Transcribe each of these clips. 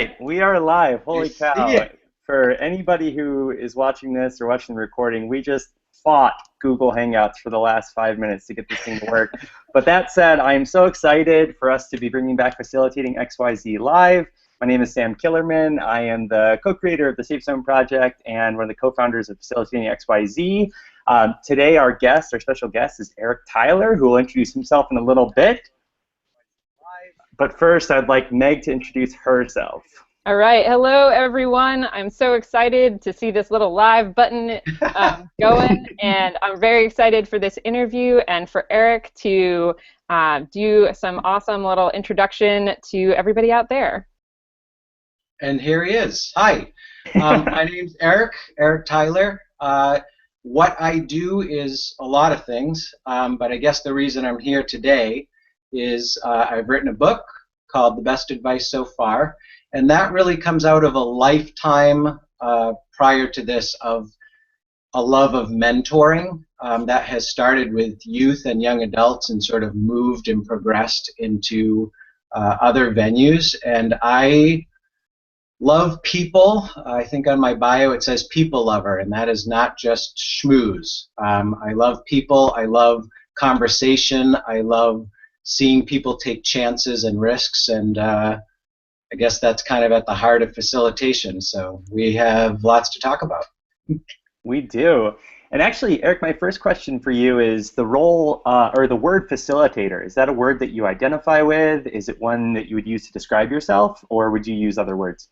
right, we are live. I Holy see cow. it. For anybody who is watching this or watching the recording, we just fought Google Hangouts for the last 5 minutes to get this thing to work. But that said, I am so excited for us to be bringing back Facilitating XYZ Live. My name is Sam Killermann. I am the co-creator of the Safe Zone Project and one of the co-founders of Facilitating XYZ. Today, our special guest is Erik Tyler, who will introduce himself in a little bit. But first, I'd like Meg to introduce herself. All right. Hello, everyone. I'm so excited to see this little live button going, and I'm very excited for this interview and for Erik to do some awesome little introduction to everybody out there. And here he is. Hi. My name's Erik Tyler. What I do is a lot of things, but I guess the reason I'm here today is I've written a book called The Best Advice So Far, and that really comes out of a lifetime prior to this of a love of mentoring that has started with youth and young adults and sort of moved and progressed into other venues. And I love people. I think on my bio it says people lover, and that is not just schmooze. I love people. I love conversation. I love seeing people take chances and risks, and I guess that's kind of at the heart of facilitation. So we have lots to talk about. We do. And actually, Erik, my first question for you is the role or the word facilitator. Is that a word that you identify with? Is it one that you would use to describe yourself, or would you use other words?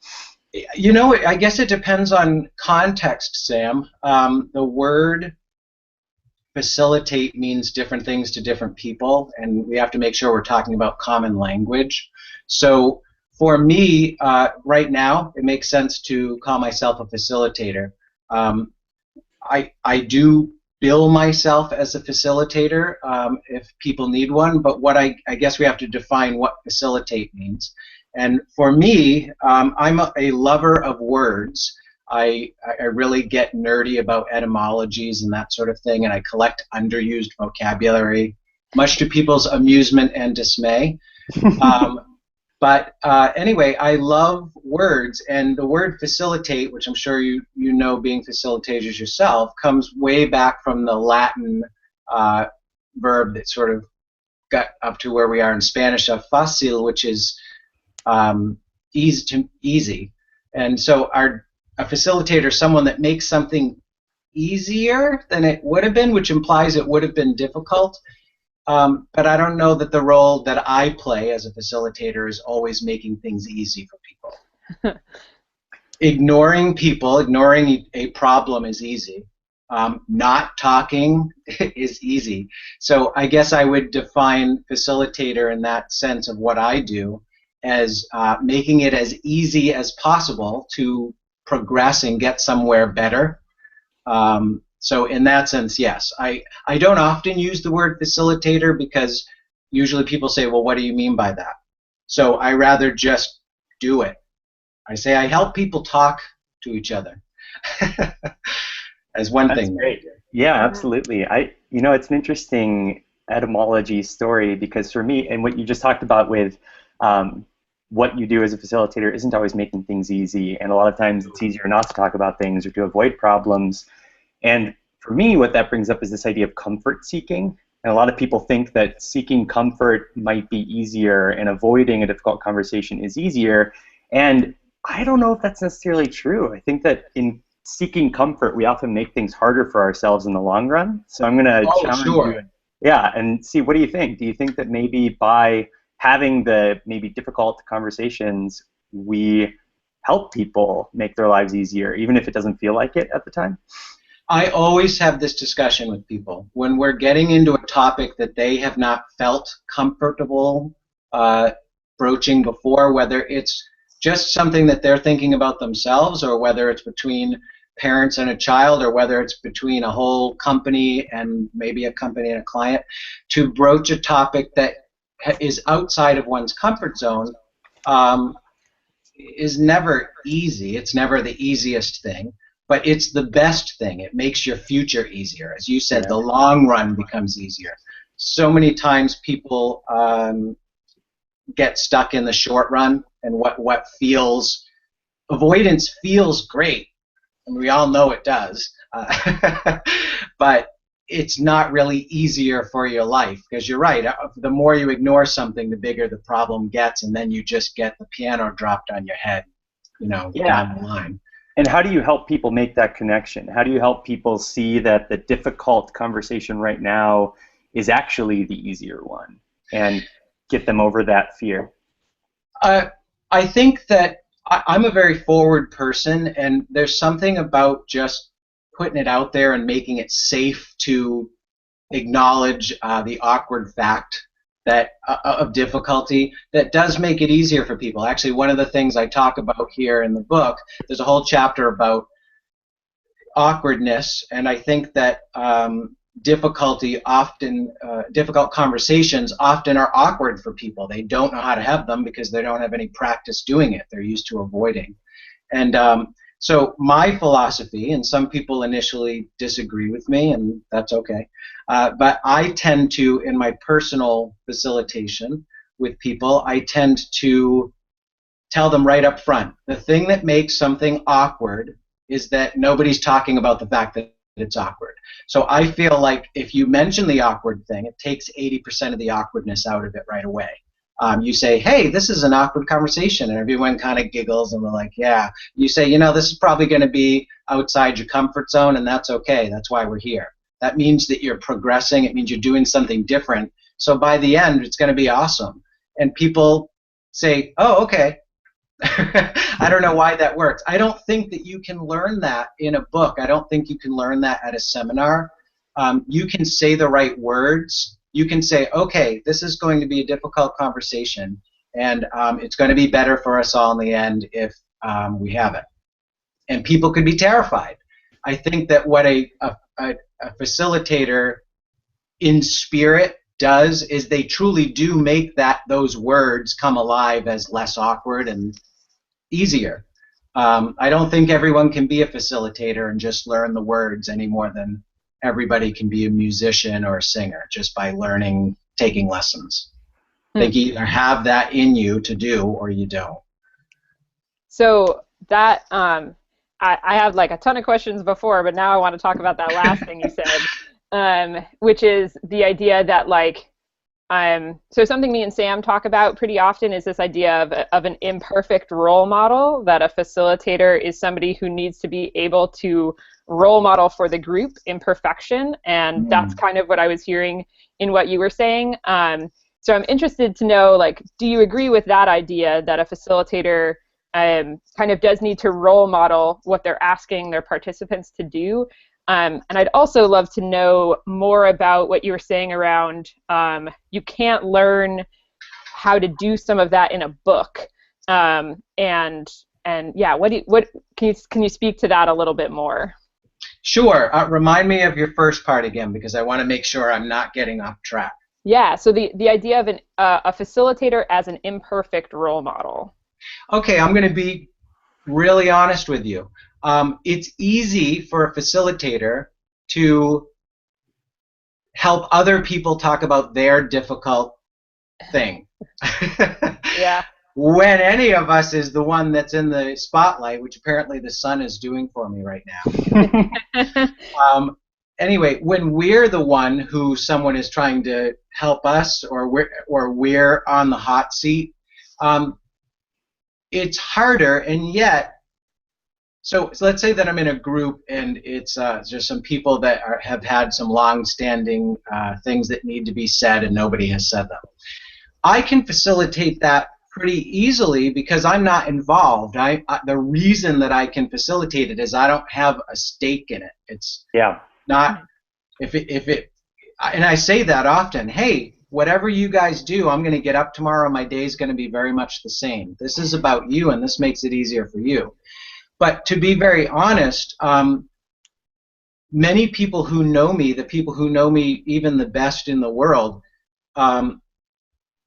You know, I guess it depends on context, Sam. The word facilitate means different things to different people, and we have to make sure we're talking about common language. So for me, right now, it makes sense to call myself a facilitator. I do bill myself as a facilitator if people need one, but what I guess we have to define what facilitate means. And for me, I'm a lover of words. I really get nerdy about etymologies and that sort of thing, and I collect underused vocabulary, much to people's amusement and dismay. But anyway, I love words, and the word facilitate, which I'm sure you know being facilitators yourself, comes way back from the Latin verb that sort of got up to where we are in Spanish of facil, which is easy. And so a facilitator is someone that makes something easier than it would have been, which implies it would have been difficult. But I don't know that the role that I play as a facilitator is always making things easy for people. Ignoring a problem is easy. Not talking is easy. So I guess I would define facilitator in that sense of what I do as making it as easy as possible to progress and get somewhere better. So in that sense, yes. I don't often use the word facilitator because usually people say, well, what do you mean by that? So I rather just do it. I say I help people talk to each other as one thing. That's great. Yeah, absolutely. It's an interesting etymology story because for me, and what you just talked about with what you do as a facilitator isn't always making things easy, and a lot of times it's easier not to talk about things or to avoid problems. And for me, what that brings up is this idea of comfort seeking. And a lot of people think that seeking comfort might be easier and avoiding a difficult conversation is easier. And I don't know if that's necessarily true. I think that in seeking comfort, we often make things harder for ourselves in the long run. So I'm going to challenge you. Yeah, and see, what do you think? Do you think that maybe by having the maybe difficult conversations, we help people make their lives easier, even if it doesn't feel like it at the time? I always have this discussion with people when we're getting into a topic that they have not felt comfortable broaching before, whether it's just something that they're thinking about themselves, or whether it's between parents and a child, or whether it's between a whole company and maybe a company and a client, to broach a topic that is outside of one's comfort zone is never easy. It's never the easiest thing. But it's the best thing. It makes your future easier. As you said, the long run becomes easier. So many times people get stuck in the short run and what feels, avoidance feels great, and we all know it does, but it's not really easier for your life, because you're right, the more you ignore something, the bigger the problem gets, and then you just get the piano dropped on your head, down the line. And how do you help people make that connection? How do you help people see that the difficult conversation right now is actually the easier one, and get them over that fear? I think that I'm a very forward person, and there's something about just putting it out there and making it safe to acknowledge the awkward fact that of difficulty that does make it easier for people. Actually, one of the things I talk about here in the book, there's a whole chapter about awkwardness, and I think that difficult conversations often are awkward for people. They don't know how to have them because they don't have any practice doing it. They're used to avoiding. And so my philosophy, and some people initially disagree with me, and that's okay, but I tend to, in my personal facilitation with people, I tend to tell them right up front, the thing that makes something awkward is that nobody's talking about the fact that it's awkward. So I feel like if you mention the awkward thing, it takes 80% of the awkwardness out of it right away. You say, hey, this is an awkward conversation, and everyone kind of giggles, and they're like, yeah. You say, this is probably going to be outside your comfort zone, and that's okay. That's why we're here. That means that you're progressing. It means you're doing something different. So by the end, it's going to be awesome. And people say, oh, okay. I don't know why that works. I don't think that you can learn that in a book. I don't think you can learn that at a seminar. You can say the right words. You can say, okay, this is going to be a difficult conversation, and it's going to be better for us all in the end if we have it. And people could be terrified. I think that what a facilitator in spirit does is they truly do make those words come alive as less awkward and easier. I don't think everyone can be a facilitator and just learn the words any more than everybody can be a musician or a singer just by learning, taking lessons. I think you either have that in you to do or you don't. So that I have like a ton of questions before, but now I want to talk about that last thing you said, which is the idea that so something me and Sam talk about pretty often is this idea of an imperfect role model, that a facilitator is somebody who needs to be able to role model for the group imperfection, and that's kind of what I was hearing in what you were saying. So I'm interested to know, do you agree with that idea that a facilitator kind of does need to role model what they're asking their participants to do? And I'd also love to know more about what you were saying around you can't learn how to do some of that in a book. And yeah, can you speak to that a little bit more? Sure. Remind me of your first part again, because I want to make sure I'm not getting off track. Yeah. So the idea of a facilitator as an imperfect role model. Okay, I'm going to be really honest with you. It's easy for a facilitator to help other people talk about their difficult thing. Yeah. When any of us is the one that's in the spotlight, which apparently the sun is doing for me right now. Anyway, when we're the one who someone is trying to help us, or we're on the hot seat, it's harder, and yet. So let's say that I'm in a group, and it's just some people that have had some long-standing things that need to be said, and nobody has said them. I can facilitate that pretty easily because I'm not involved. The reason that I can facilitate it is I don't have a stake in it. It's not if it and I say that often. Hey, whatever you guys do, I'm going to get up tomorrow. My day is going to be very much the same. This is about you, and this makes it easier for you. But to be very honest, many people who know me, the people who know me even the best in the world,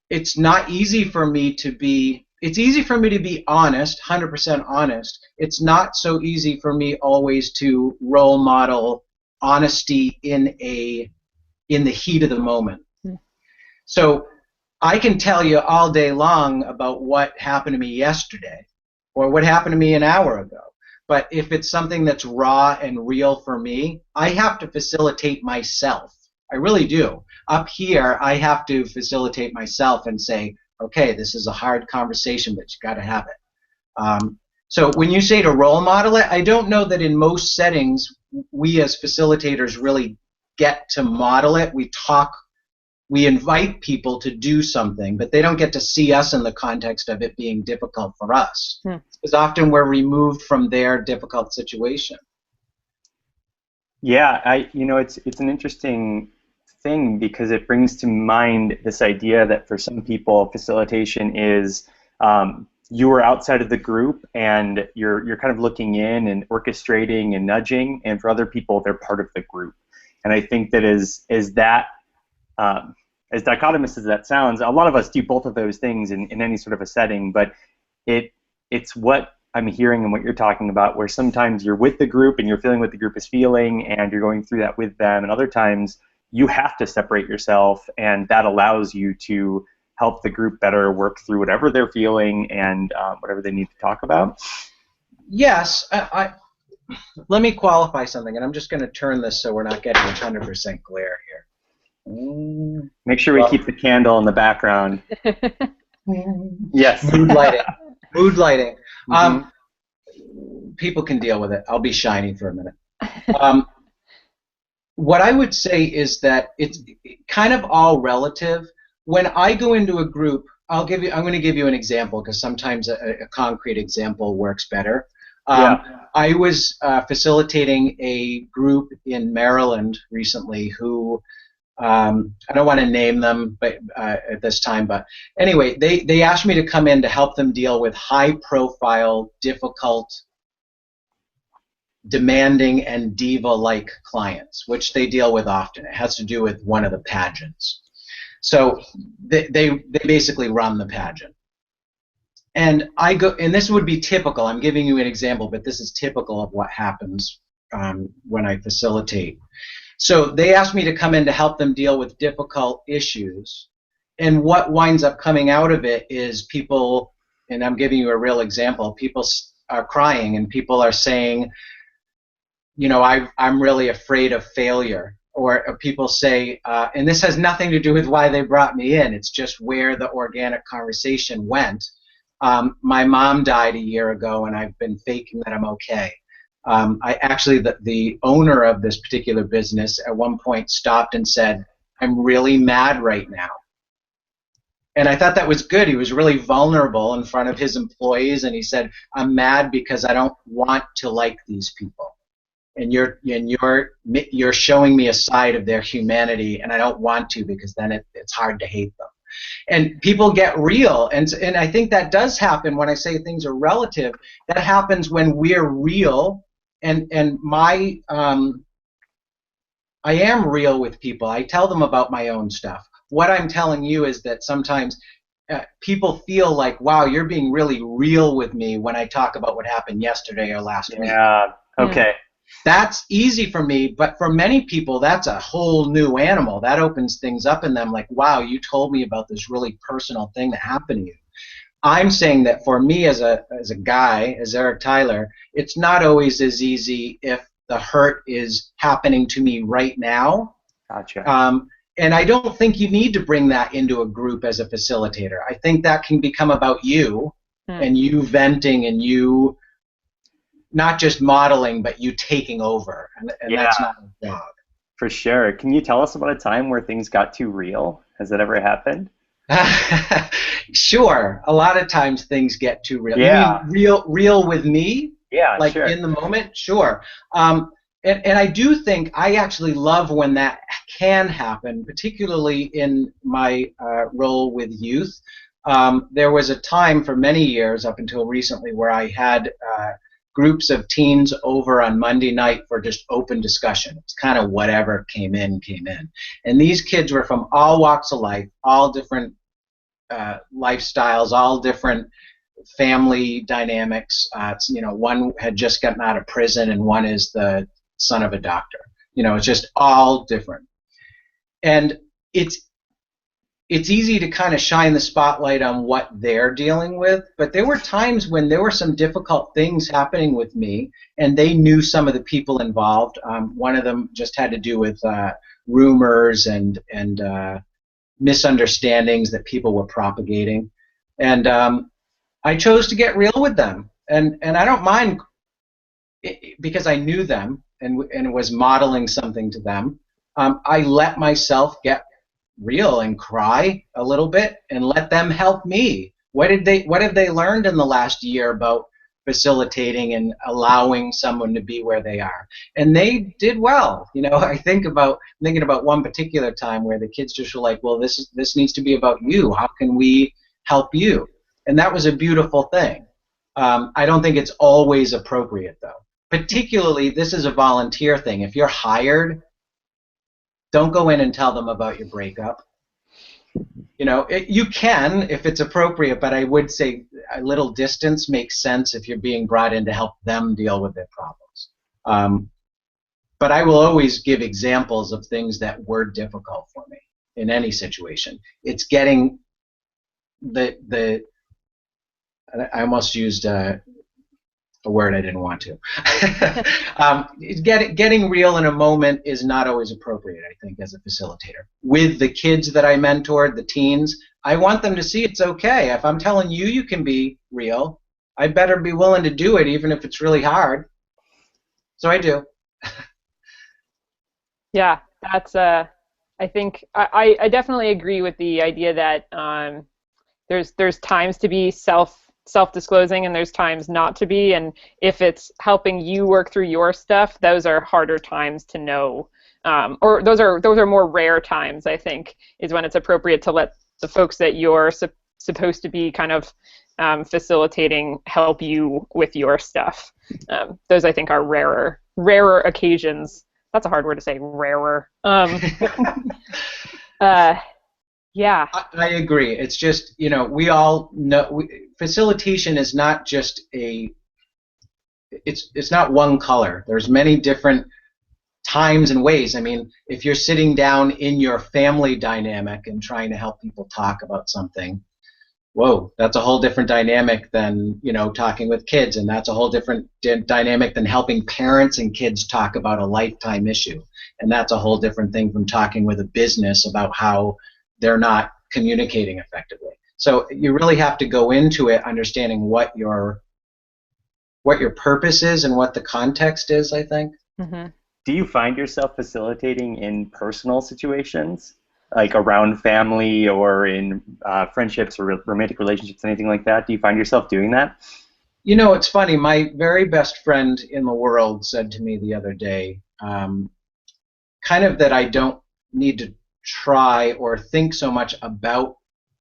it's not easy for me to be. It's easy for me to be honest, 100% honest. It's not so easy for me always to role model honesty in the heat of the moment. So I can tell you all day long about what happened to me yesterday or what happened to me an hour ago. But if it's something that's raw and real for me, I have to facilitate myself. I really do. Up here, I have to facilitate myself and say, okay, this is a hard conversation, but you got to have it. So when you say to role model it, I don't know that in most settings we as facilitators really get to model it. We invite people to do something, but they don't get to see us in the context of it being difficult for us. Because often we're removed from their difficult situation. Yeah, it's an interesting thing because it brings to mind this idea that for some people, facilitation is you are outside of the group and you're kind of looking in and orchestrating and nudging, and for other people, they're part of the group. And I think that is that. As dichotomous as that sounds, a lot of us do both of those things in any sort of a setting, but it's what I'm hearing and what you're talking about, where sometimes you're with the group and you're feeling what the group is feeling and you're going through that with them, and other times you have to separate yourself, and that allows you to help the group better work through whatever they're feeling and whatever they need to talk about. Yes, let me qualify something, and I'm just going to turn this so we're not getting 100% glare here. Make sure we keep the candle in the background. Yes. Mood lighting. Mood lighting. People can deal with it. I'll be shiny for a minute. What I would say is that it's kind of all relative. When I go into a group, I'm going to give you an example because sometimes a concrete example works better. I was facilitating a group in Maryland recently who I don't want to name them at this time, but anyway, they asked me to come in to help them deal with high-profile, difficult, demanding, and diva-like clients, which they deal with often. It has to do with one of the pageants. So they basically run the pageant. And and this would be typical. I'm giving you an example, but this is typical of what happens when I facilitate. So they asked me to come in to help them deal with difficult issues, and what winds up coming out of it is people, and I'm giving you a real example, people are crying and people are saying, you know, I'm really afraid of failure, or people say, and this has nothing to do with why they brought me in, it's just where the organic conversation went. My mom died a year ago and I've been faking that I'm okay. I actually, the owner of this particular business at one point stopped and said, I'm really mad right now. And I thought that was good. He was really vulnerable in front of his employees, and he said, I'm mad because I don't want to like these people. And you're showing me a side of their humanity, and I don't want to, because then it's hard to hate them. And people get real, and I think that does happen when I say things are relative. That happens when we're real. And I am real with people. I tell them about my own stuff. What I'm telling you is that sometimes people feel like, wow, you're being really real with me when I talk about what happened yesterday or last week. Yeah, okay. That's easy for me, but for many people, that's a whole new animal. That opens things up in them like, wow, you told me about this really personal thing that happened to you. I'm saying that for me as a guy, as Erik Tyler, it's not always as easy if the hurt is happening to me right now. Gotcha. And I don't think you need to bring that into a group as a facilitator. I think that can become about you and you venting and you not just modeling, but you taking over. And that's not a job. For sure. Can you tell us about a time where things got too real? Has that ever happened? Sure. A lot of times things get too real. Yeah. You mean real with me? Yeah, like sure. In the moment? Sure. And I do think I actually love when that can happen, particularly in my role with youth. There was a time for many years up until recently where I had groups of teens over on Monday night for just open discussion. It's kind of whatever came in. And these kids were from all walks of life, all different lifestyles, all different family dynamics. One had just gotten out of prison and one is the son of a doctor. It's just all different. And it's it's easy to kind of shine the spotlight on what they're dealing with, but there were times when there were some difficult things happening with me, and they knew some of the people involved. One of them just had to do with rumors and misunderstandings that people were propagating, and I chose to get real with them, and I don't mind because I knew them and was modeling something to them. I let myself get real and cry a little bit and let them help me. What have they learned in the last year about facilitating and allowing someone to be where they are? And they did well. You know, thinking about one particular time where the kids just were like, well, this needs to be about you. How can we help you? And that was a beautiful thing. I don't think it's always appropriate, though. Particularly, this is a volunteer thing. If you're hired, don't go in and tell them about your breakup. You know, you can if it's appropriate, but I would say a little distance makes sense if you're being brought in to help them deal with their problems. But I will always give examples of things that were difficult for me in any situation. It's getting I almost used a word I didn't want to. Getting real in a moment is not always appropriate, I think, as a facilitator. With the kids that I mentored, the teens, I want them to see it's okay. If I'm telling you you can be real, I better be willing to do it even if it's really hard. So I do. Yeah, that's I think I definitely agree with the idea that there's times to be self-disclosing and there's times not to be, and if it's helping you work through your stuff, those are harder times to know, or those are more rare times, I think, is when it's appropriate to let the folks that you're supposed to be kind of facilitating help you with your stuff. Those, I think, are rarer occasions. That's a hard word to say, rarer. Yeah. I agree. It's just, you know, we all know facilitation is not just it's not one color. There's many different times and ways. I mean, if you're sitting down in your family dynamic and trying to help people talk about something, whoa, that's a whole different dynamic than, you know, talking with kids, and that's a whole different dynamic than helping parents and kids talk about a lifetime issue, and that's a whole different thing from talking with a business about how they're not communicating effectively. So you really have to go into it understanding what your purpose is and what the context is, I think. Mm-hmm. Do you find yourself facilitating in personal situations, like around family or in friendships or romantic relationships, anything like that? Do you find yourself doing that? You know, it's funny. My very best friend in the world said to me the other day, kind of that I don't need to try or think so much about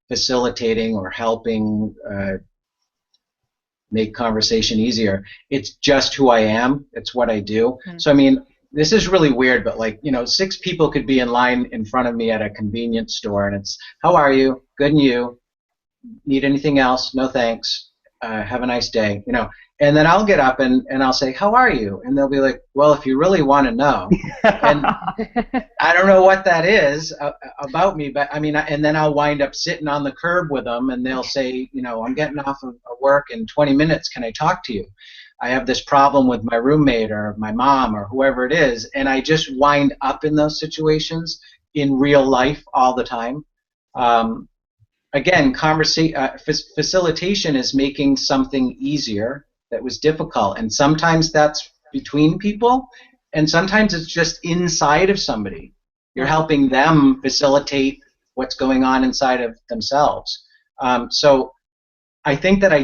facilitating or helping make conversation easier. It's just who I am. It's what I do. Mm-hmm. So I mean, this is really weird, but like, you know, 6 people could be in line in front of me at a convenience store, and it's, how are you? Good, and you? Need anything else? No thanks. Have a nice day. You know, and then I'll get up and I'll say, how are you? And they'll be like, well, if you really want to know. And I don't know what that is about me, but I mean, and then I'll wind up sitting on the curb with them, and they'll say, you know, I'm getting off of work in 20 minutes. Can I talk to you? I have this problem with my roommate or my mom or whoever it is, and I just wind up in those situations in real life all the time. Again, facilitation is making something easier that was difficult, and sometimes that's between people, and sometimes it's just inside of somebody. You're helping them facilitate what's going on inside of themselves. So I think that I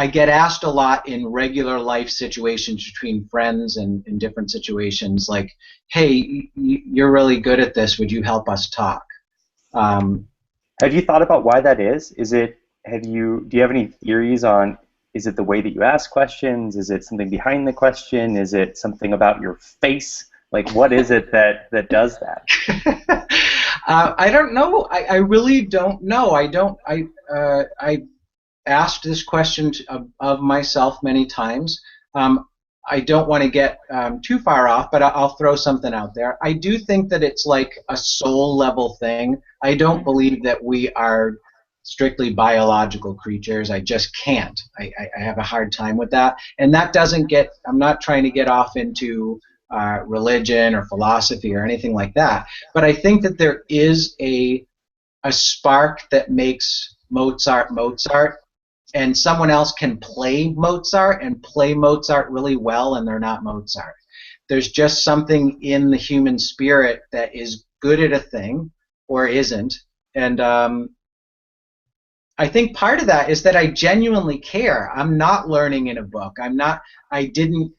get asked a lot in regular life situations between friends and in different situations, like, hey, you're really good at this, would you help us talk? Have you thought about why that is? Do you have any theories on, is it the way that you ask questions? Is it something behind the question? Is it something about your face? Like, what is it that does that? I don't know. I really don't know. I asked this question of myself many times. I don't want to get too far off, but I'll throw something out there. I do think that it's like a soul level thing. I don't believe that we are strictly biological creatures. I just can't. I have a hard time with that. And that doesn't get, I'm not trying to get off into religion or philosophy or anything like that. But I think that there is a spark that makes Mozart Mozart, and someone else can play Mozart and play Mozart really well, and they're not Mozart. There's just something in the human spirit that is good at a thing or isn't. And I think part of that is that I genuinely care. I'm not learning in a book. I didn't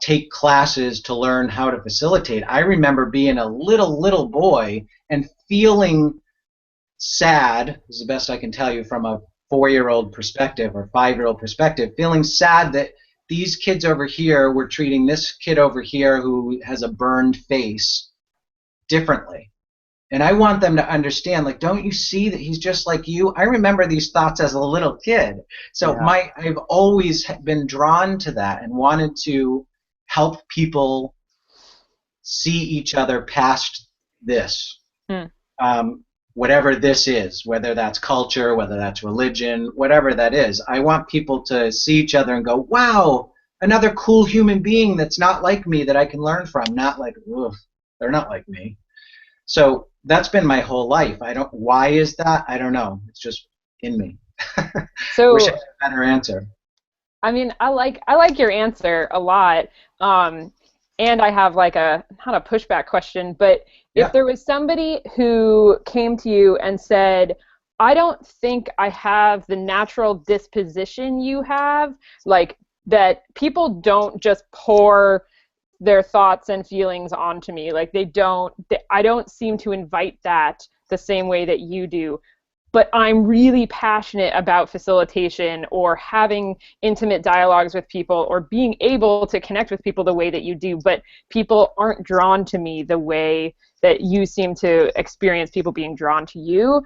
take classes to learn how to facilitate. I remember being a little boy and feeling sad, is the best I can tell you from a 4-year-old perspective or 5-year-old perspective, feeling sad that these kids over here were treating this kid over here who has a burned face differently. And I want them to understand, like, don't you see that he's just like you? I remember these thoughts as a little kid. So Yeah. I've always been drawn to that and wanted to help people see each other past this. Whatever this is, whether that's culture, whether that's religion, whatever that is. I want people to see each other and go, wow, another cool human being that's not like me that I can learn from, not like, ugh, they're not like me. So that's been my whole life. Why is that? I don't know. It's just in me. So Wish I had a better answer. I mean, I like your answer a lot. And I have like not a pushback question, but if there was somebody who came to you and said, I don't think I have the natural disposition you have, like that people don't just pour their thoughts and feelings onto me, like I don't seem to invite that the same way that you do, but I'm really passionate about facilitation or having intimate dialogues with people or being able to connect with people the way that you do, but people aren't drawn to me the way that you seem to experience people being drawn to you.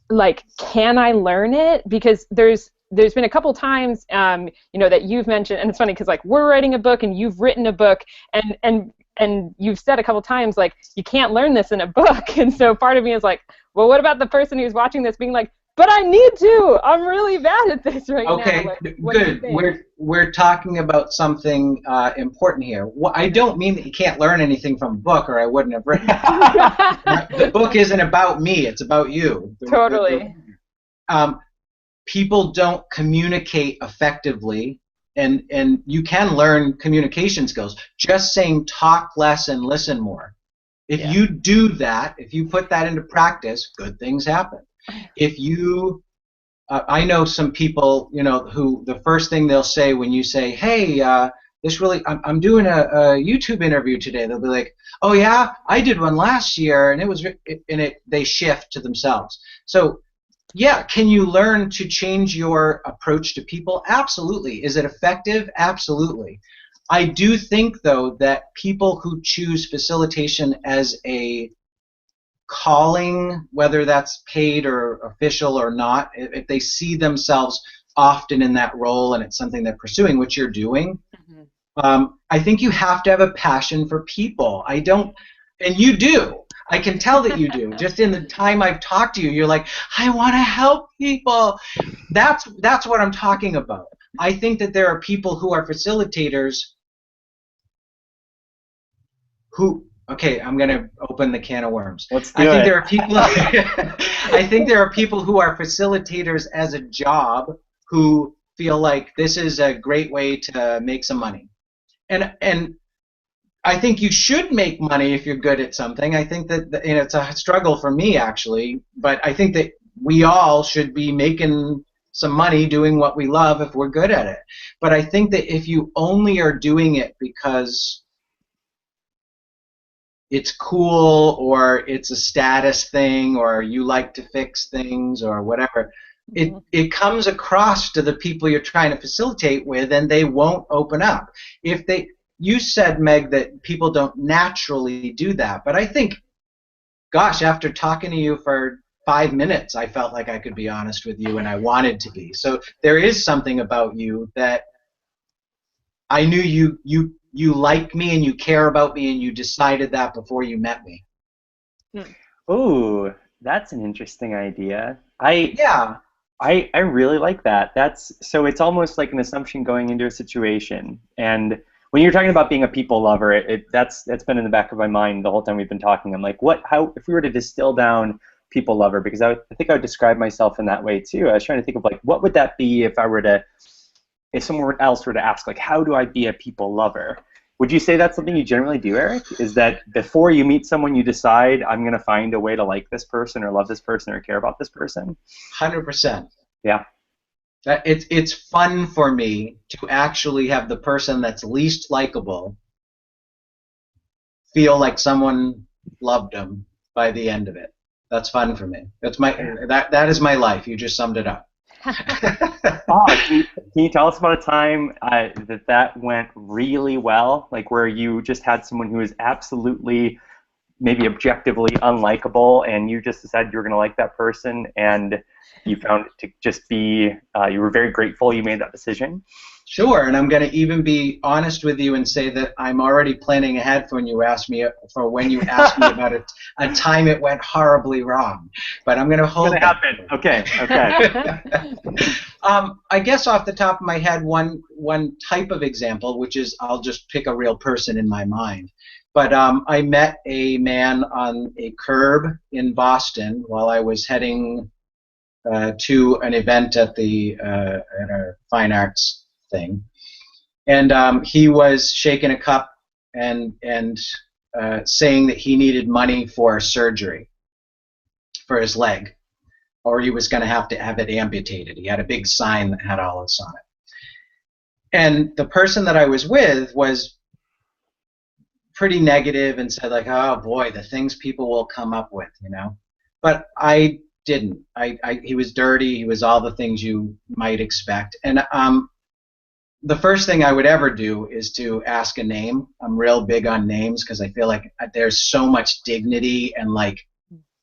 Like, can I learn it? Because there's been a couple times, that you've mentioned, and it's funny because like we're writing a book and you've written a book, and you've said a couple times like you can't learn this in a book, and so part of me is like, well, what about the person who's watching this being like, but I need to. I'm really bad at this right now. Okay, Like, good. We're talking about something important here. I don't mean that you can't learn anything from a book, or I wouldn't have written it. The book isn't about me. It's about you. Totally. People don't communicate effectively, and you can learn communication skills. Just saying talk less and listen more. If you do that, if you put that into practice, good things happen. If you, I know some people, who the first thing they'll say when you say, hey, I'm doing a YouTube interview today, they'll be like, oh yeah, I did one last year, and they shift to themselves. So yeah, can you learn to change your approach to people? Absolutely. Is it effective? Absolutely. I do think, though, that people who choose facilitation as a calling, whether that's paid or official or not, if they see themselves often in that role and it's something they're pursuing, which you're doing, I think you have to have a passion for people. And you do. I can tell that you do. Just in the time I've talked to you, you're like, I want to help people. That's what I'm talking about. I think that there are people who are facilitators who, okay, I'm going to open the can of worms. Let's do it. There are people I think there are people who are facilitators as a job who feel like this is a great way to make some money. And I think you should make money if you're good at something. I think that it's a struggle for me, actually, but I think that we all should be making some money doing what we love if we're good at it. But I think that if you only are doing it because it's cool or it's a status thing or you like to fix things or whatever, it comes across to the people you're trying to facilitate with, and they won't open up. You said, Meg, that people don't naturally do that, but I think, gosh, after talking to you for 5 minutes, I felt like I could be honest with you, and I wanted to be. So there is something about you that I knew you like me and you care about me and you decided that before you met me. Oh, that's an interesting idea. Yeah. I really like that. So it's almost like an assumption going into a situation. And when you're talking about being a people lover, that's been in the back of my mind the whole time we've been talking. I'm like, how if we were to distill down people lover, because I think I would describe myself in that way too. I was trying to think of like, what would that be if someone else were to ask, like, how do I be a people lover? Would you say that's something you generally do, Eric? Is that before you meet someone, you decide, I'm going to find a way to like this person or love this person or care about this person? 100%. Yeah. It's fun for me to actually have the person that's least likable feel like someone loved them by the end of it. That's fun for me. That is my life. You just summed it up. Can you tell us about a time that went really well, like where you just had someone who was absolutely, maybe objectively unlikable, and you just decided you were going to like that person, and you found it to just be, you were very grateful you made that decision? Sure, and I'm going to even be honest with you and say that I'm already planning ahead for when you ask me about a time it went horribly wrong. But I'm going to hold that. Okay. I guess off the top of my head, one type of example, which is I'll just pick a real person in my mind. But I met a man on a curb in Boston while I was heading to an event at a fine arts thing, and he was shaking a cup and saying that he needed money for surgery for his leg, or he was going to have it amputated. He had a big sign that had all this on it, and the person that I was with was pretty negative and said like, oh boy, the things people will come up with, you know. But I didn't. He was dirty. He was all the things you might expect, and the first thing I would ever do is to ask a name. I'm real big on names because I feel like there's so much dignity and like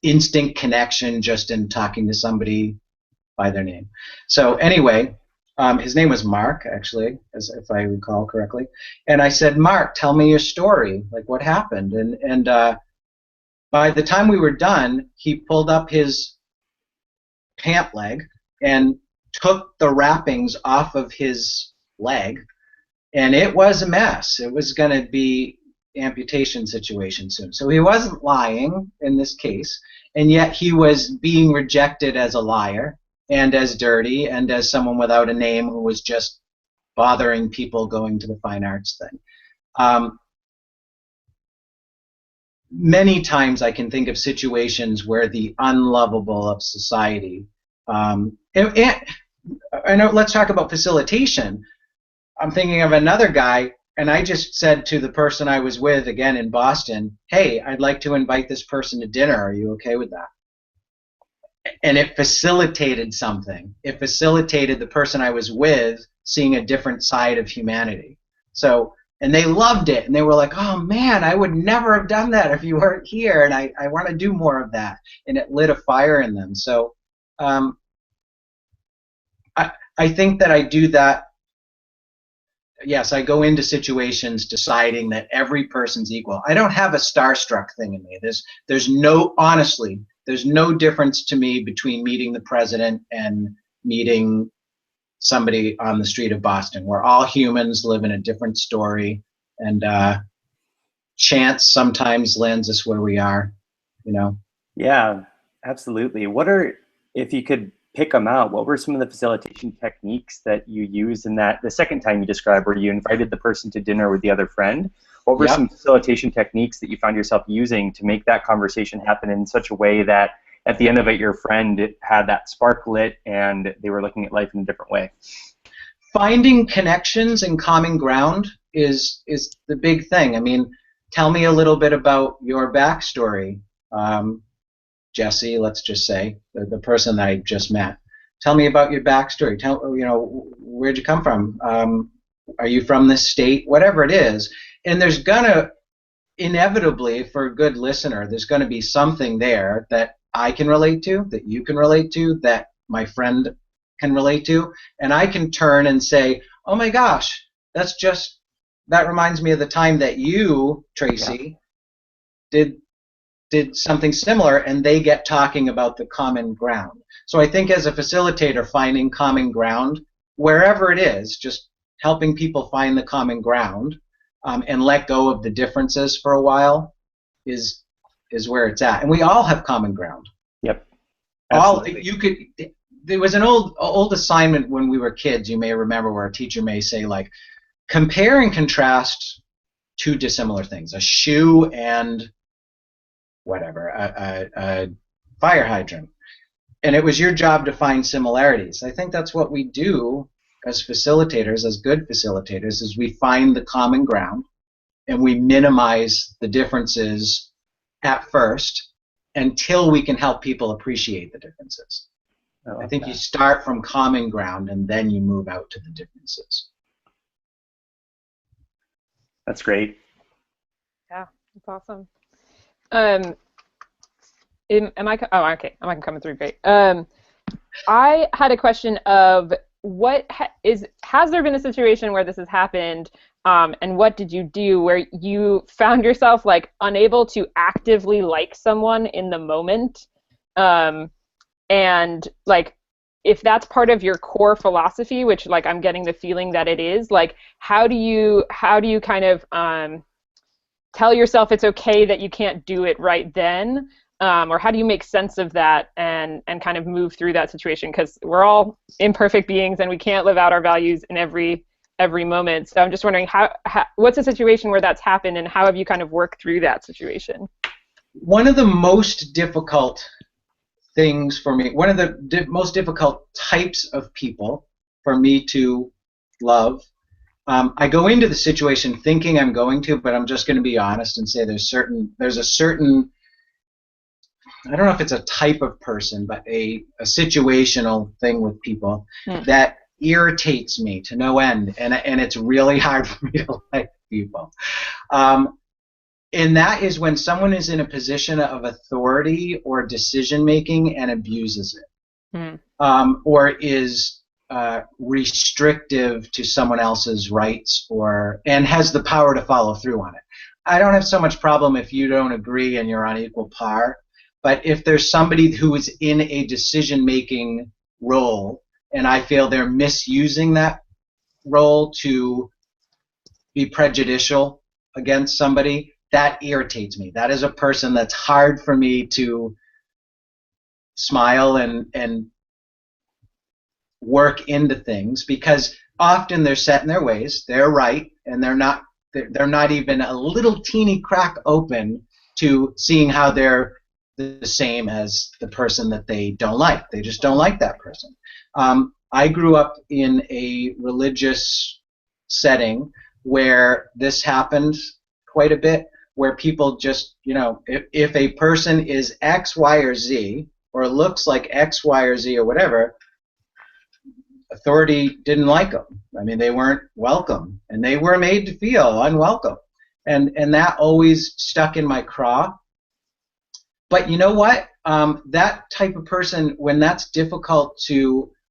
instant connection just in talking to somebody by their name. So anyway, his name was Mark, actually, if I recall correctly. And I said, Mark, tell me your story. Like, what happened? And by the time we were done, he pulled up his pant leg and took the wrappings off of his leg, and it was a mess. It was going to be amputation situation soon. So he wasn't lying in this case, and yet he was being rejected as a liar and as dirty and as someone without a name who was just bothering people going to the fine arts thing. Many times I can think of situations where the unlovable of society, and let's talk about facilitation. I'm thinking of another guy, and I just said to the person I was with, again in Boston, hey, I'd like to invite this person to dinner. Are you okay with that? And it facilitated something. It facilitated the person I was with seeing a different side of humanity. So, and they loved it, and they were like, oh man, I would never have done that if you weren't here, and I want to do more of that. And it lit a fire in them. So I think that I do that. Yes, I go into situations deciding that every person's equal. I don't have a starstruck thing in me. Honestly, there's no difference to me between meeting the president and meeting somebody on the street of Boston. We're all humans, live in a different story, and chance sometimes lands us where we are, you know? Yeah, absolutely. If you could pick them out, what were some of the facilitation techniques that you used in the second time you described where you invited the person to dinner with the other friend? What were some facilitation techniques that you found yourself using to make that conversation happen in such a way that at the end of it your friend had that spark lit and they were looking at life in a different way? Finding connections and common ground is the big thing. I mean, tell me a little bit about your backstory. Jesse, let's just say, the person that I just met. Tell me about your backstory. Where'd you come from? Are you from this state? Whatever it is. And there's gonna, inevitably, for a good listener, there's gonna be something there that I can relate to, that you can relate to, that my friend can relate to, and I can turn and say, oh my gosh, that's just that reminds me of the time that you, Tracy, did something similar, and they get talking about the common ground. So I think as a facilitator, finding common ground, wherever it is, just helping people find the common ground and let go of the differences for a while is where it's at. And we all have common ground. Yep. Absolutely. All you could. There was an old assignment when we were kids, you may remember, where a teacher may say, like, compare and contrast two dissimilar things, a shoe and whatever, a fire hydrant. And it was your job to find similarities. I think that's what we do as facilitators, as good facilitators, is we find the common ground and we minimize the differences at first until we can help people appreciate the differences. I think you start from common ground and then you move out to the differences. That's great. Yeah, that's awesome. Am I? Oh, okay. I'm coming through. Great. I had a question of has there been a situation where this has happened, and what did you do where you found yourself like unable to actively like someone in the moment, and like if that's part of your core philosophy, which like I'm getting the feeling that it is, like how do you kind of tell yourself it's okay that you can't do it right then, or how do you make sense of that and kind of move through that situation? Because we're all imperfect beings and we can't live out our values in every moment. So I'm just wondering what's a situation where that's happened and how have you kind of worked through that situation? One of the most difficult things for me, one of the most difficult types of people for me to love, I go into the situation thinking I'm going to, but I'm just going to be honest and say there's a certain, I don't know if it's a type of person, but a situational thing with people that irritates me to no end, and it's really hard for me to like people. And that is when someone is in a position of authority or decision making and abuses it, or is restrictive to someone else's rights, and has the power to follow through on it. I don't have so much problem if you don't agree and you're on equal par, but if there's somebody who is in a decision making role and I feel they're misusing that role to be prejudicial against somebody, that irritates me. That is a person that's hard for me to smile and work into things, because often they're set in their ways, they're right, and they're not even a little teeny crack open to seeing how they're the same as the person that they don't like. They just don't like that person. I grew up in a religious setting where this happened quite a bit, where people just, if a person is X, Y, or Z, or looks like X, Y, or Z, or whatever, authority didn't like them. I mean, they weren't welcome, and they were made to feel unwelcome. And that always stuck in my craw. But you know what? That type of person, when that's difficult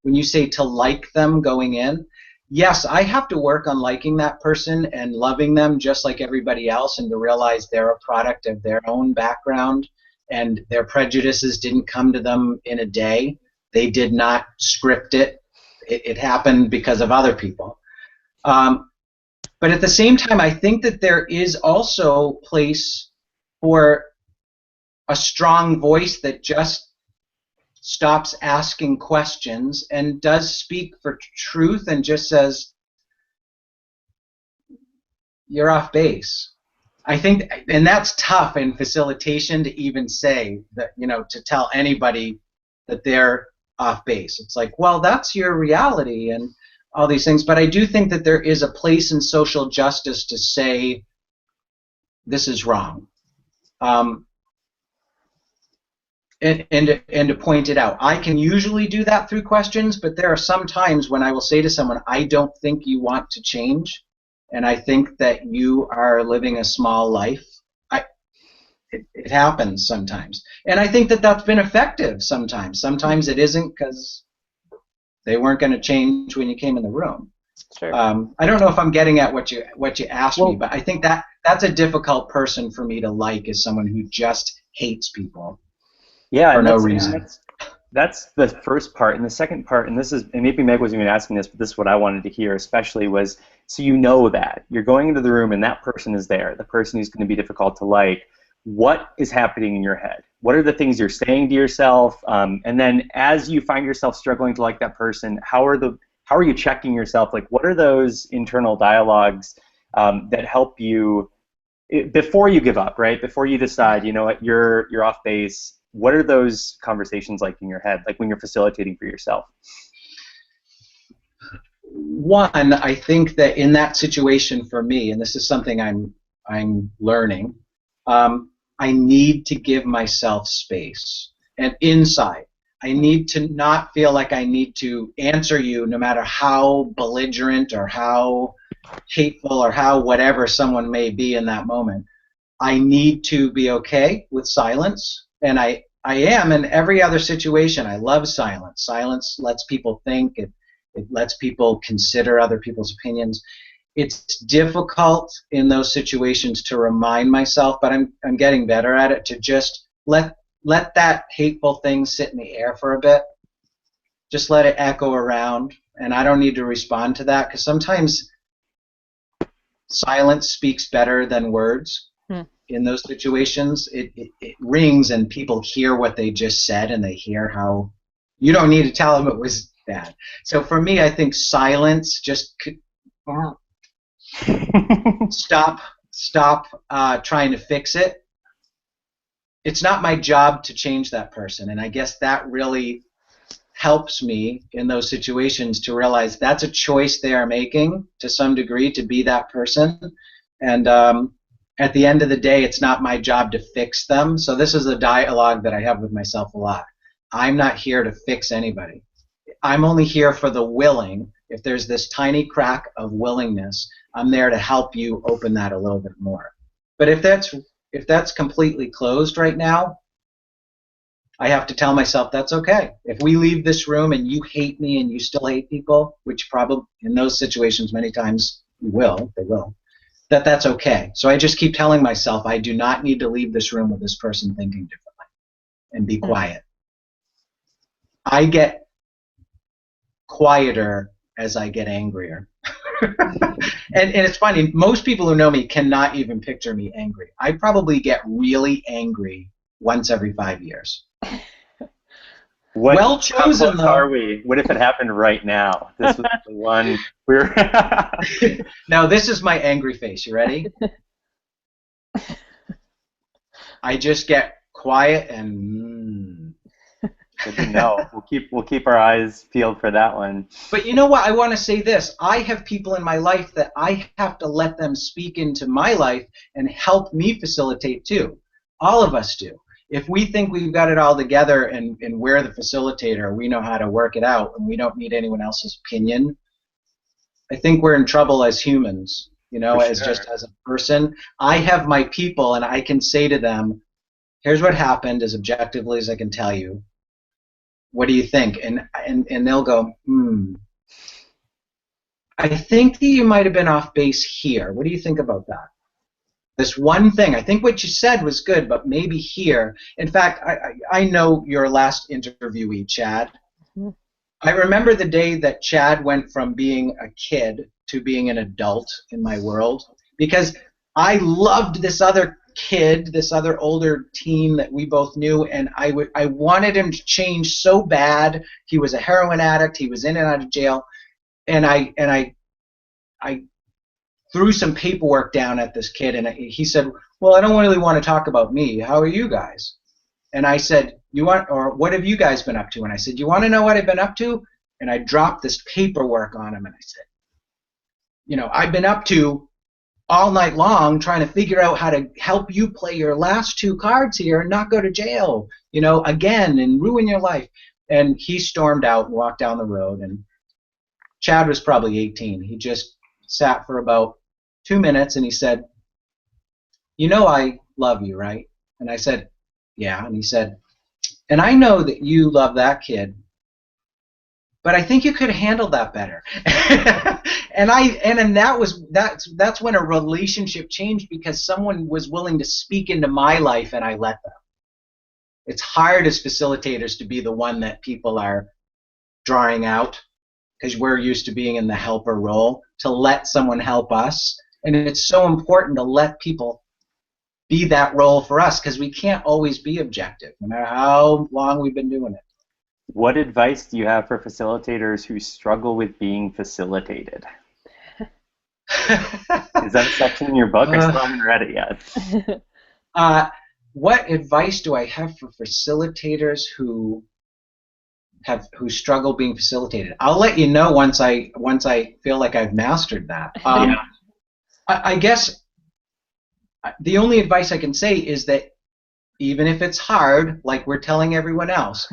when you say to like them going in, yes, I have to work on liking that person and loving them just like everybody else, and to realize they're a product of their own background and their prejudices didn't come to them in a day. They did not script it. It happened because of other people. But at the same time, I think that there is also place for a strong voice that just stops asking questions and does speak for truth and just says, you're off base. I think, and that's tough in facilitation to even say that, to tell anybody that they're off base. It's like, well, that's your reality and all these things. But I do think that there is a place in social justice to say this is wrong. And to point it out. I can usually do that through questions, but there are some times when I will say to someone, I don't think you want to change, and I think that you are living a small life. It happens sometimes. And I think that that's been effective sometimes. Sometimes it isn't, because they weren't going to change when you came in the room. Sure. I don't know if I'm getting at what you asked Well, me, but I think that's a difficult person for me to like, is someone who just hates people yeah, for and no that's reason. that's the first part, and the second part, and this is, and maybe Meg wasn't even asking this, but this is what I wanted to hear, especially was, so you know that you're going into the room and that person is there, the person who's going to be difficult to like. What is happening in your head? What are the things you're saying to yourself? And then as you find yourself struggling to like that person, how are you checking yourself? Like, what are those internal dialogues that help you before you give up, right? Before you decide, you know what, you're off base. What are those conversations like in your head, like when you're facilitating for yourself? One, I think that in that situation for me, and this is something I'm learning, I need to give myself space. And inside, I need to not feel like I need to answer you no matter how belligerent or how hateful or how whatever someone may be in that moment. I need to be okay with silence, and I am in every other situation. I love silence. Silence lets people think. It lets people consider other people's opinions. It's difficult in those situations to remind myself, but I'm getting better at it, to just let that hateful thing sit in the air for a bit. Just let it echo around, and I don't need to respond to that, because sometimes silence speaks better than words. In those situations, it rings and people hear what they just said, and they hear how you don't need to tell them it was bad. So for me, I think silence, just stop trying to fix it. It's not my job to change that person, and I guess that really helps me in those situations to realize that's a choice they are making to some degree, to be that person. And at the end of the day, it's not my job to fix them. So this is a dialogue that I have with myself a lot. I'm not here to fix anybody. I'm only here for the willing. If there's this tiny crack of willingness, I'm there to help you open that a little bit more. But if that's completely closed right now, I have to tell myself that's okay. If we leave this room and you hate me and you still hate people, which probably in those situations many times they will, that's okay. So I just keep telling myself I do not need to leave this room with this person thinking differently, and be quiet. I get quieter as I get angrier. and it's funny, most people who know me cannot even picture me angry. I probably get really angry once every 5 years. Well chosen, though. How close are we? What if it happened right now? This was the one we're. Now this is my angry face. You ready? I just get quiet and. Good to know. We'll keep our eyes peeled for that one. But you know what? I want to say this. I have people in my life that I have to let them speak into my life and help me facilitate too. All of us do. If we think we've got it all together and we're the facilitator, we know how to work it out, and we don't need anyone else's opinion, I think we're in trouble as humans, just as a person. I have my people, and I can say to them, here's what happened as objectively as I can tell you. What do you think? And they'll go, I think that you might have been off base here. What do you think about that? This one thing, I think what you said was good, but maybe here. In fact, I know your last interviewee, Chad. I remember the day that Chad went from being a kid to being an adult in my world, because I loved this other kid, this other older teen that we both knew, and I wanted him to change so bad. He was a heroin addict. He was in and out of jail, and I threw some paperwork down at this kid, and he said, well, I don't really want to talk about me. How are you guys? And I said, what have you guys been up to? And I said, you want to know what I've been up to? And I dropped this paperwork on him, and I said, I've been up to all night long trying to figure out how to help you play your last 2 cards here and not go to jail, again, and ruin your life. And he stormed out and walked down the road, and Chad was probably 18. He just sat for about 2 minutes, and he said, I love you, right? And I said, yeah. And he said, and I know that you love that kid, but I think you could have handled that better. and that's when a relationship changed, because someone was willing to speak into my life and I let them. It's hard as facilitators to be the one that people are drawing out, because we're used to being in the helper role, to let someone help us. And it's so important to let people be that role for us, because we can't always be objective, no matter how long we've been doing it. What advice do you have for facilitators who struggle with being facilitated? Is that a section in your book? I still haven't read it yet. What advice do I have for facilitators who struggle being facilitated? I'll let you know once I feel like I've mastered that. I guess the only advice I can say is that even if it's hard, like we're telling everyone else,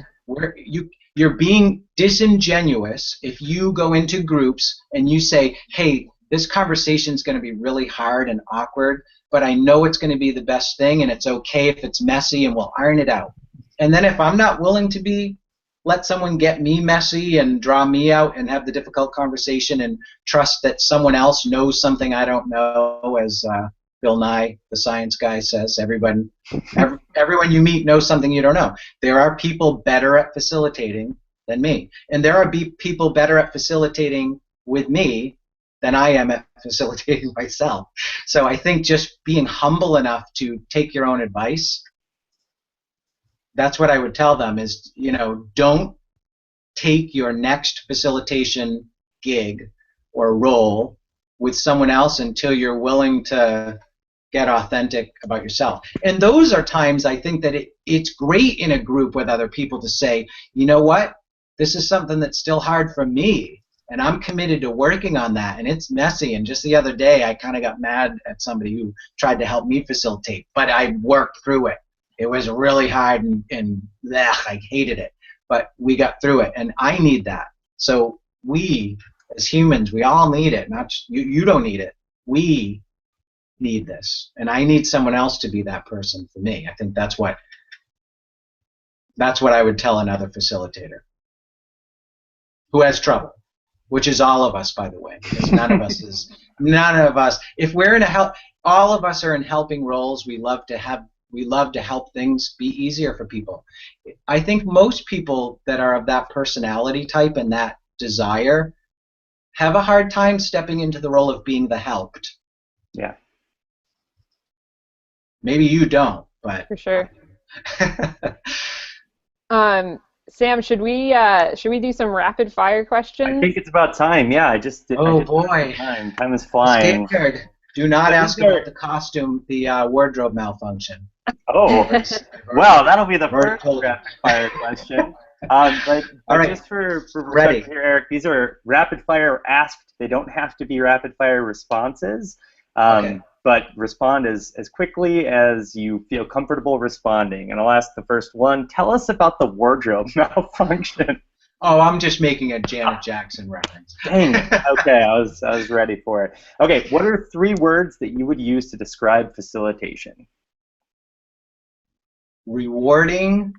you're being disingenuous if you go into groups and you say, hey, this conversation is going to be really hard and awkward, but I know it's going to be the best thing, and it's okay if it's messy, and we'll iron it out. And then if I'm not willing to let someone get me messy and draw me out and have the difficult conversation and trust that someone else knows something I don't know, as Bill Nye, the science guy, says, everyone you meet knows something you don't know. There are people better at facilitating than me, and there are people better at facilitating with me than I am at facilitating myself. So I think just being humble enough to take your own advice, that's what I would tell them is, don't take your next facilitation gig or role with someone else until you're willing to get authentic about yourself. And those are times I think that it's great in a group with other people to say, you know what, this is something that's still hard for me, and I'm committed to working on that, and it's messy. And just the other day I kind of got mad at somebody who tried to help me facilitate, but I worked through it. It was really hard, and I hated it, but we got through it, and I need that. So we, as humans, we all need it. Not just, you don't need it. We need this, and I need someone else to be that person for me. I think that's what I would tell another facilitator who has trouble, which is all of us, by the way, because none of us. If we're in all of us are in helping roles. We love to help things be easier for people. I think most people that are of that personality type and that desire have a hard time stepping into the role of being the helped. Yeah. Maybe you don't, but for sure. Sam, should we do some rapid fire questions? I think it's about time. Yeah, I just did. Boy, time is flying. Scared. Do not ask about the costume, the wardrobe malfunction. Oh, well, that'll be the first rapid fire question. But all right. Just for ready here, Eric, these are rapid fire asked. They don't have to be rapid fire responses. Okay. But respond as quickly as you feel comfortable responding. And I'll ask the first one. Tell us about the wardrobe malfunction. Oh, I'm just making a Janet Jackson reference. Dang. Okay, I was ready for it. Okay, what are 3 words that you would use to describe facilitation? Rewarding,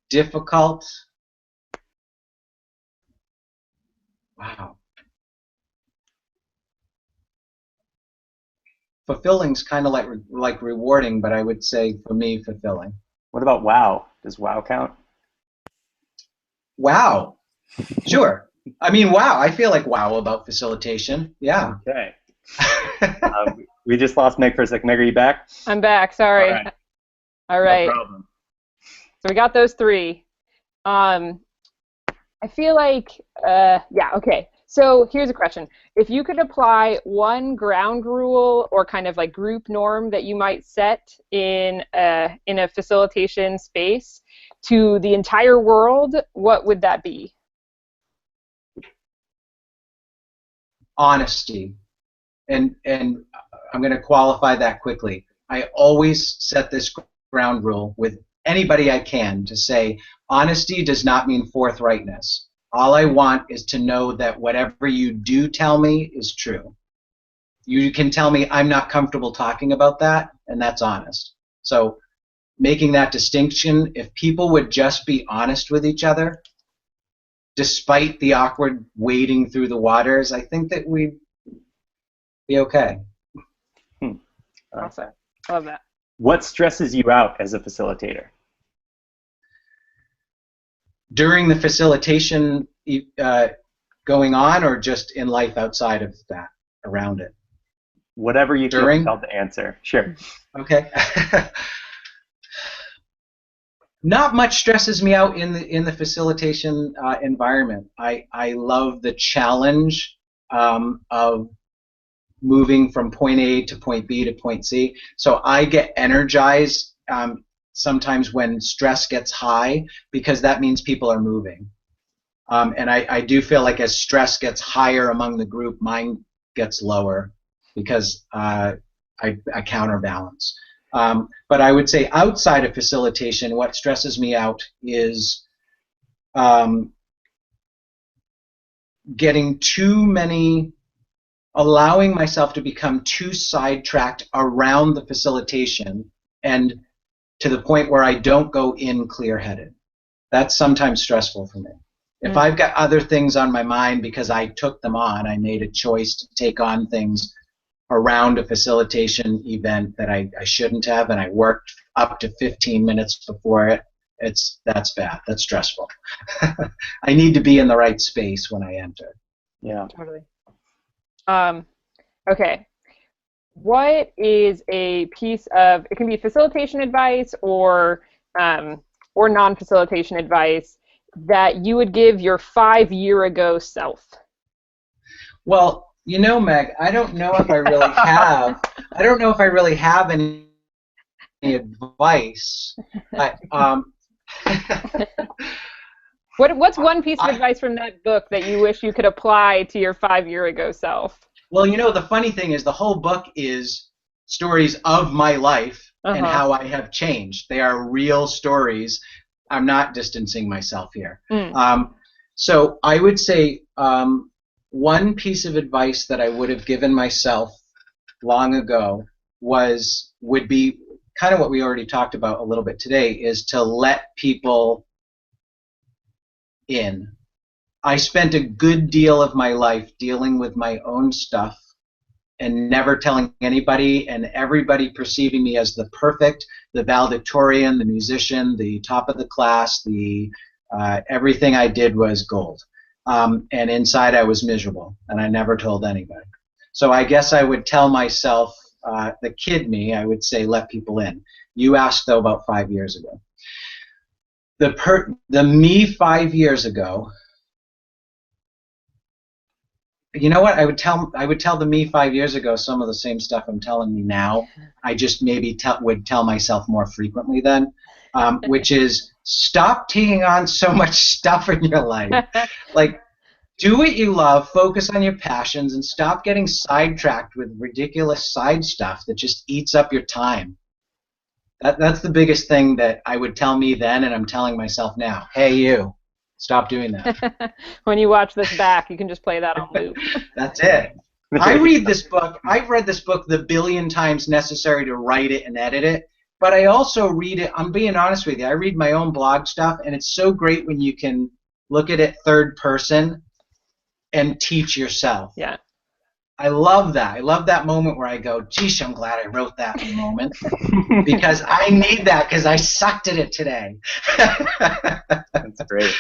difficult. Wow. Fulfilling's kind of like rewarding, but I would say for me, fulfilling. What about wow? Does wow count? Wow. Sure. I mean, wow. I feel like wow about facilitation. Yeah. Okay. We just lost Meg for a second. Meg, are you back? I'm back. Sorry. All right. No problem. So we got those 3. I feel like, yeah, okay. So here's a question. If you could apply one ground rule or kind of like group norm that you might set in a facilitation space to the entire world, what would that be? Honesty. And I'm going to qualify that quickly. I always set this ground rule with anybody I can to say, honesty does not mean forthrightness. All I want is to know that whatever you do tell me is true. You can tell me I'm not comfortable talking about that, and that's honest. So making that distinction, if people would just be honest with each other, despite the awkward wading through the waters, I think that we'd be okay. Awesome. I love that. What stresses you out as a facilitator? During the facilitation going on, or just in life outside of that, around it? Whatever you feel During? compelled to answer. Sure. Okay. Not much stresses me out in the facilitation environment. I love the challenge of moving from point A to point B to point C. So I get energized sometimes when stress gets high, because that means people are moving. And I do feel like as stress gets higher among the group, mine gets lower, because I counterbalance. But I would say outside of facilitation, what stresses me out is allowing myself to become too sidetracked around the facilitation, and to the point where I don't go in clear-headed. That's sometimes stressful for me. If I've got other things on my mind because I took them on, I made a choice to take on things around a facilitation event that I shouldn't have, and I worked up to 15 minutes before it, that's bad. That's stressful. I need to be in the right space when I enter. Yeah. Totally. Okay. What is a piece of, it can be facilitation advice or non-facilitation advice, that you would give your 5-year-ago self? Well, you know, Meg, I don't know if I really have. I don't know if I really have any advice. What's one piece of advice from that book that you wish you could apply to your 5-year-ago self? Well, you know, the funny thing is the whole book is stories of my life and how I have changed. They are real stories. I'm not distancing myself here. So I would say one piece of advice that I would have given myself long ago would be kind of what we already talked about a little bit today, is to let people in. I spent a good deal of my life dealing with my own stuff and never telling anybody, and everybody perceiving me as the perfect, the valedictorian, the musician, the top of the class, everything I did was gold. And inside I was miserable, and I never told anybody. So I guess I would tell myself, the kid me, I would say, let people in. You asked, though, about 5 years ago. The me 5 years ago, you know what? I would tell the me 5 years ago some of the same stuff I'm telling me now. I just maybe would tell myself more frequently then, which is stop taking on so much stuff in your life. Like, do what you love, focus on your passions, and stop getting sidetracked with ridiculous side stuff that just eats up your time. That's the biggest thing that I would tell me then, and I'm telling myself now. Hey, you. Stop doing that. When you watch this back, you can just play that on loop. That's it. I read this book. I've read this book the billion times necessary to write it and edit it, but I also read it, I'm being honest with you, I read my own blog stuff, and it's so great when you can look at it third person and teach yourself. Yeah. I love that. I love that moment where I go, geesh, I'm glad I wrote that moment, because I need that, because I sucked at it today. That's great.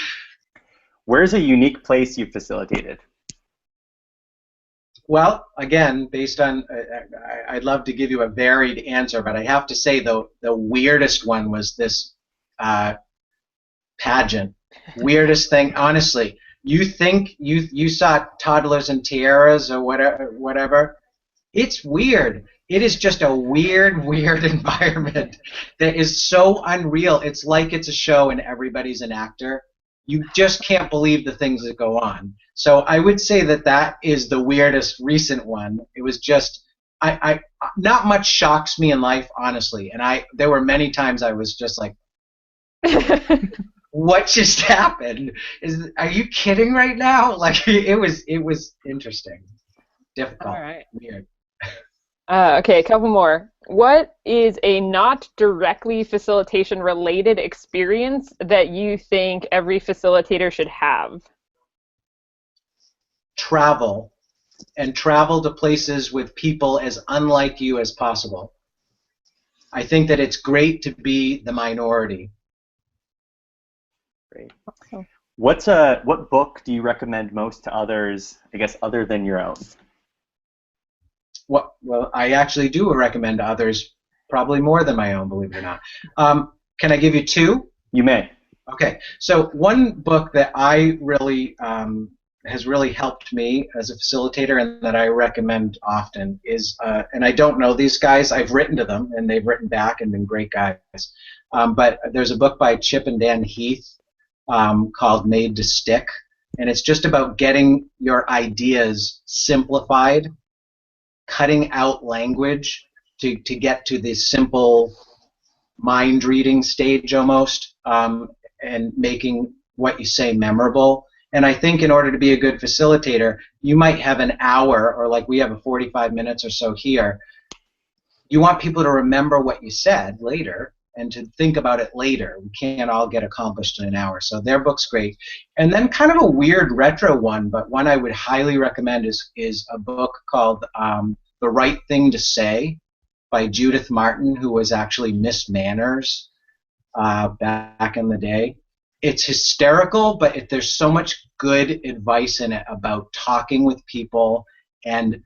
Where's a unique place you facilitated? Well, again, based on, I'd love to give you a varied answer, but I have to say, though, the weirdest one was this pageant. Weirdest thing, honestly. You think you saw Toddlers and Tiaras or whatever. It's weird. It is just a weird environment that is so unreal. It's like it's a show and everybody's an actor. You just can't believe the things that go on. So I would say that is the weirdest recent one. It was just, not much shocks me in life, honestly. And there were many times I was just like, what just happened? Are you kidding right now? Like, it was interesting, difficult, all right. Weird. Okay, a couple more. What is a not directly facilitation related experience that you think every facilitator should have? travel and travel to places with people as unlike you as possible. I think that it's great to be the minority. Great. Awesome. What book do you recommend most to others, I guess, other than your own? Well, I actually do recommend to others, probably more than my own, believe it or not. Can I give you two? You may. Okay, so one book that I really has really helped me as a facilitator and that I recommend often is, and I don't know these guys, I've written to them and they've written back and been great guys, but there's a book by Chip and Dan Heath called Made to Stick, and it's just about getting your ideas simplified, cutting out language to get to this simple mind reading stage almost, and making what you say memorable. And I think in order to be a good facilitator, you might have an hour, or like we have a 45 minutes or so here. You want people to remember what you said later and to think about it later. We can't all get accomplished in an hour. So their book's great. And then kind of a weird retro one, but one I would highly recommend is a book called The Right Thing to Say by Judith Martin, who was actually Miss Manners back in the day. It's hysterical, but there's so much good advice in it about talking with people and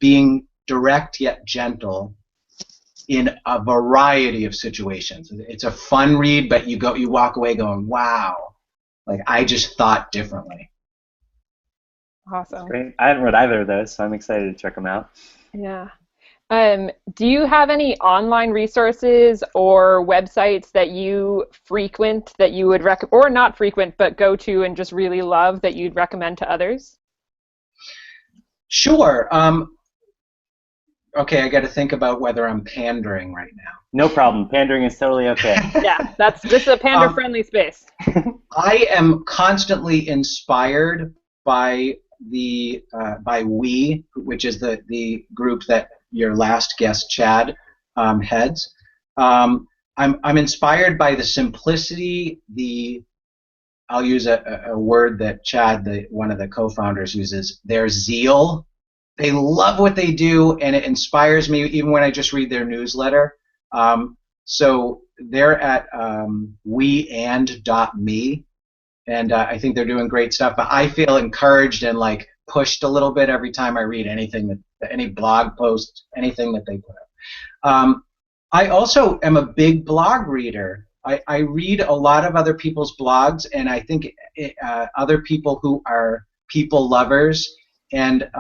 being direct yet gentle in a variety of situations. It's a fun read, but you walk away going, wow, like I just thought differently. Awesome. Great. I haven't read either of those, so I'm excited to check them out. Yeah. Do you have any online resources or websites that you frequent that you would or not frequent, but go to and just really love that you'd recommend to others? Sure. Okay, I got to think about whether I'm pandering right now. No problem. Pandering is totally okay. Yeah, this is a pander-friendly space. I am constantly inspired by by We, which is the group that your last guest Chad heads. I'm inspired by the simplicity, I'll use a word that Chad, one of the co-founders, uses, their zeal. They love what they do, and it inspires me even when I just read their newsletter. So they're at weand.me, and I think they're doing great stuff. But I feel encouraged and like pushed a little bit every time I read anything, any blog post, anything that they put up. I also am a big blog reader. I read a lot of other people's blogs, and I think other people who are people lovers. And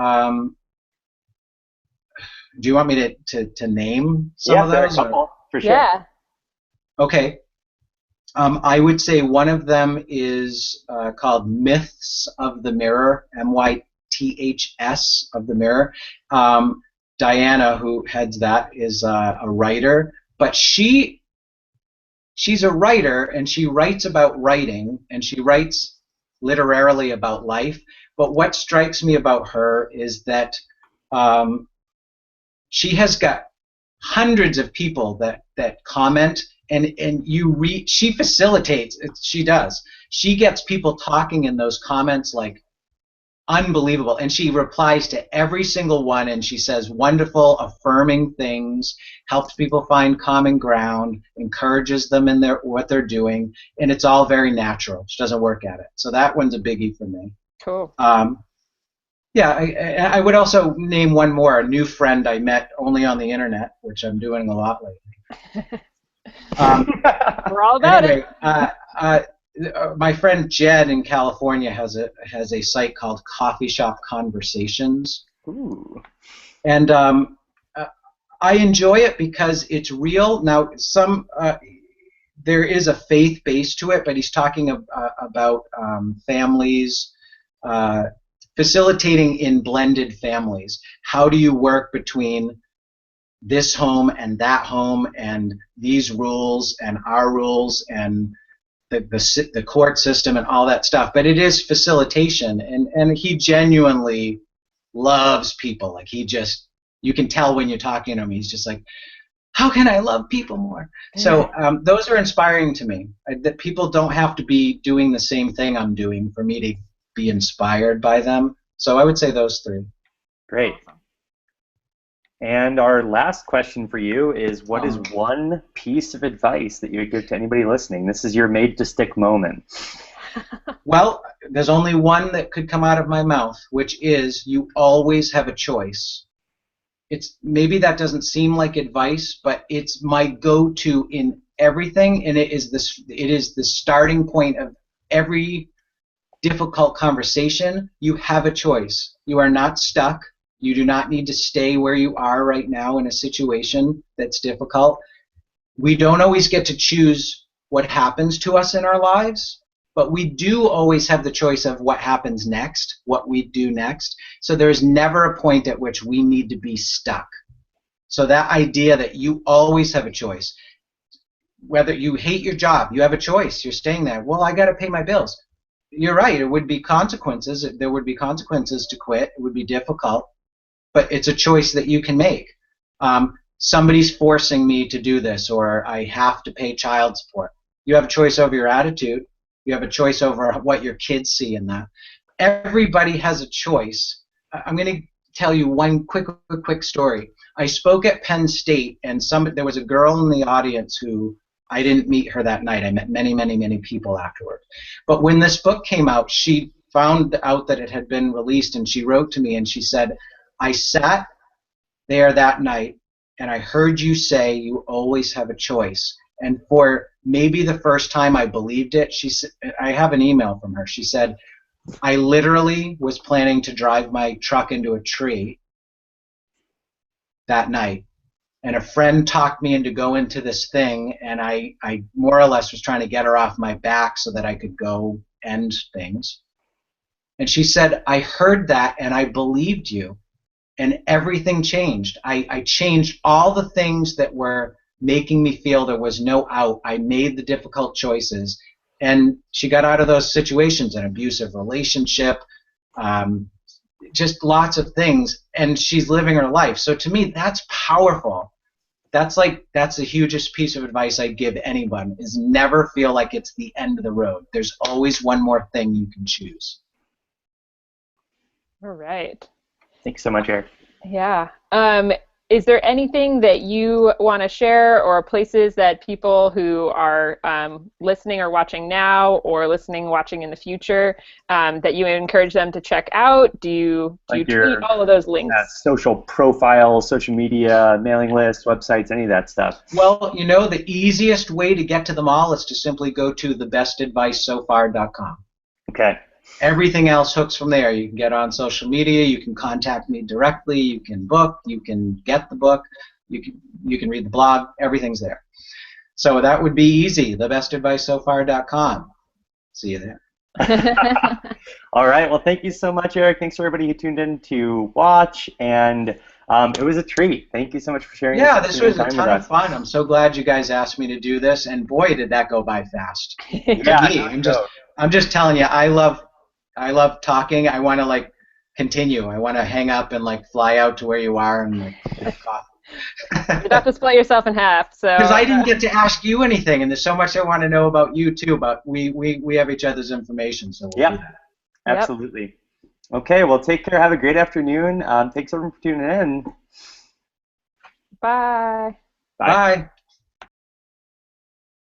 do you want me to name some of those? Yeah, there are a couple, for sure. Yeah. Okay. I would say one of them is called Myths of the Mirror, MYTHS of the Mirror. Diana, who heads that, is a writer, but she's a writer, and she writes about writing, and she writes literarily about life. But what strikes me about her is that she has got hundreds of people that comment, and she facilitates. She does. She gets people talking in those comments like unbelievable, and she replies to every single one, and she says wonderful, affirming things, helps people find common ground, encourages them in what they're doing, and it's all very natural. She doesn't work at it. So that one's a biggie for me. Cool. Yeah, I would also name one more, a new friend I met only on the internet, which I'm doing a lot lately. We're all about anyway, it. My friend Jed in California has a site called Coffee Shop Conversations. Ooh. And I enjoy it because it's real. Now, there is a faith base to it, but he's talking about families, facilitating in blended families. How do you work between this home and that home and these rules and our rules and the court system and all that stuff? But it is facilitation, and he genuinely loves people. Like you can tell when you're talking to him, he's just like, how can I love people more? So those are inspiring to me, that people don't have to be doing the same thing I'm doing for me to be inspired by them. So I would say those three. Great. And our last question for you is, what is one piece of advice that you would give to anybody listening? This is your made-to-stick moment. Well, there's only one that could come out of my mouth, which is you always have a choice. Maybe that doesn't seem like advice, but it's my go-to in everything, and it is the starting point of every difficult conversation. You have a choice. You are not stuck. You do not need to stay where you are right now in a situation that's difficult. We don't always get to choose what happens to us in our lives, but we do always have the choice of what happens next, what we do next. So there's never a point at which we need to be stuck. So that idea that you always have a choice, whether you hate your job, you have a choice. You're staying there. Well, I got to pay my bills. You're right. It would be consequences. There would be consequences to quit. It would be difficult. But it's a choice that you can make. Somebody's forcing me to do this, or I have to pay child support. You have a choice over your attitude. You have a choice over what your kids see in that. Everybody has a choice. I'm going to tell you one quick story. I spoke at Penn State, and there was a girl in the audience who I didn't meet her that night. I met many people afterwards. But when this book came out, she found out that it had been released, and she wrote to me and she said, I sat there that night and I heard you say you always have a choice. And for maybe the first time I believed it, I have an email from her. She said, I literally was planning to drive my truck into a tree that night. And a friend talked me into go into this thing, and I more or less was trying to get her off my back so that I could go end things. And she said, I heard that and I believed you. And everything changed. I changed all the things that were making me feel there was no out. I made the difficult choices. And she got out of those situations, an abusive relationship, just lots of things. And she's living her life. So to me, that's powerful. That's the hugest piece of advice I'd give anyone, is never feel like it's the end of the road. There's always one more thing you can choose. All right. Thanks so much, Erik. Yeah. Is there anything that you want to share, or places that people who are listening or watching now, or watching in the future, that you encourage them to check out? Do you tweet all of those links? Social profiles, social media, mailing lists, websites, any of that stuff? Well, the easiest way to get to them all is to simply go to thebestadvicesofar.com. Okay. Everything else hooks from there. You can get on social media. You can contact me directly. You can book. You can get the book. You can read the blog. Everything's there. So that would be easy. Thebestadvicesofar.com. See you there. All right. Well, thank you so much, Erik. Thanks for everybody who tuned in to watch, and it was a treat. Thank you so much for sharing. Yeah, this was a ton of fun. I'm so glad you guys asked me to do this, and boy, did that go by fast. Yeah, I'm just telling you, I love talking. I want to continue. I want to hang up and fly out to where you are and get coffee. You'd have to split yourself in half. So because I didn't get to ask you anything, and there's so much I want to know about you too. But we have each other's information, so we'll do that. Absolutely. Okay. Well, take care. Have a great afternoon. Thanks everyone for tuning in. Bye. Bye. Bye.